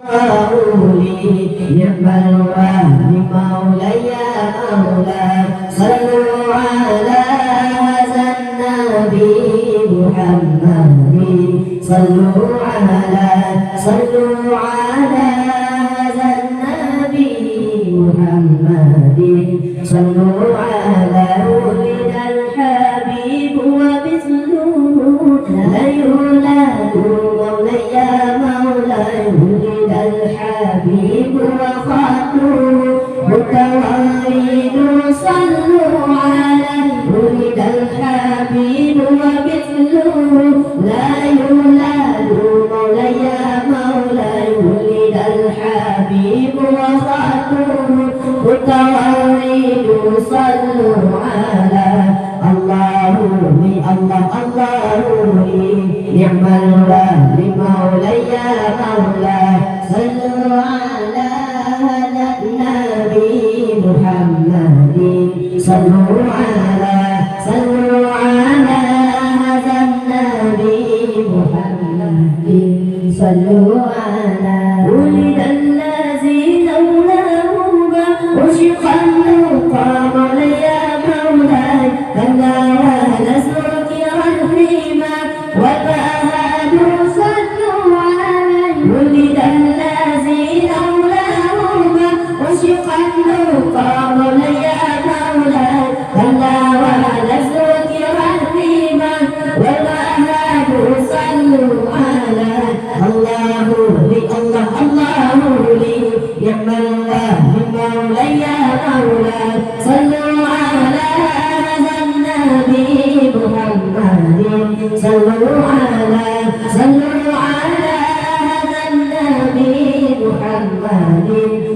نعم الوالي مولاي مولاي صلوا على هذا النبي محمد صلوا على هذا النبي محمد صلوا على ولد الحبيب ومثله لا يولد مولاي مولاي ولد الحبيب وخاطره متوارد صلوا على ولد الحبيب ومثله لا يولد مولاي مولاي ولد الحبيب وخاطره متوارد صلوا على الله نعم الوالي مولاي مولاي صلوا على هذا النبي محمد صلوا على هذا النبي محمد صلوا على ولد الذي لولاه عشق المقام يا مولاي كلا ونسلك الحمى وبهاد صلوا عليه ولد الذي لولاه عشق المقام يا مولاي كلا ونسلك الحمى وبهاد صلوا عليه الله لي نعم الوالي مولاي مولاي صلوا على هذا النبي محمد صلوا على هذا النبي محمد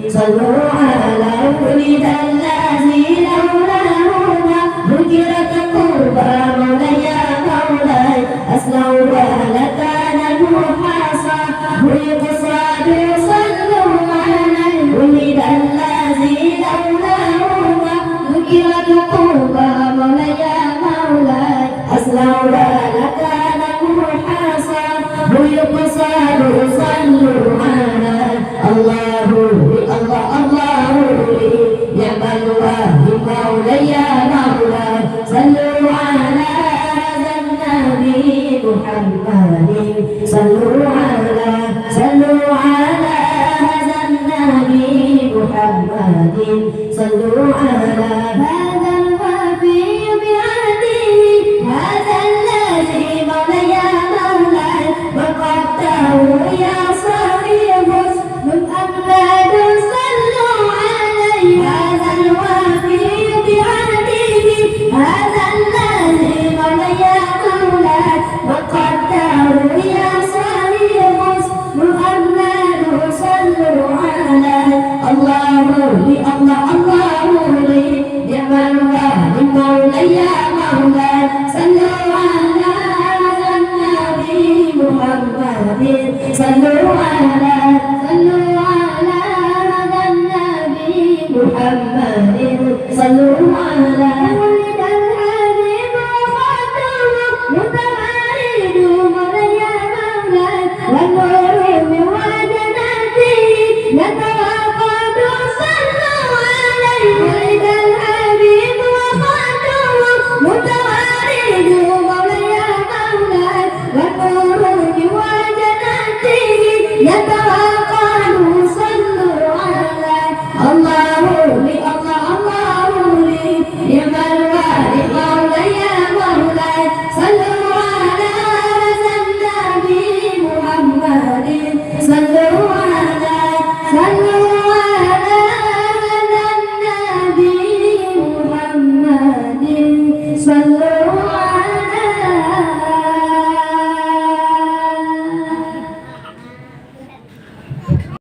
صلوا على ولد الذي لولاه ذكرت قربى مولاي مولاي أسلوا ولكان المحاصى بالقصاد صلوا عليه ولد الذي لولاه ذكرت قربى مولاي مولاي أسلوا ولكان المحاصى بالقصاد صلوا عليه الله لي نعم الوالي مولاي مولاي صلوا على هذا النبي محمد صلوا على هذا النبي محمد صلوا على هذا الوفي بعهده هذا الذي مولاي مولاي وقدته يا صاحب من أمجاد صلوا عليه هذا الوفي بعهده هذا الذي مولاي مولاي وقدته يا صاحب محمد صلوا عليه الله لي نعم الوالي مولاي مولاي صلوا على هذا النبي محمد صلوا على هذا النبي محمد صلوا على ولد الحبيب وخاطره متوارد مولاي مولاي والنور من وجناته يتوقد صلوا عليه ولد الحبيب وخاطره متوارد مولاي مولاي والنور من وجناته يتوقد صلوا عليه الله لي نعم الوالي مولاي مولاي صلوا على هذا النبي محمد صلوا على هذا النبي محمد صلوا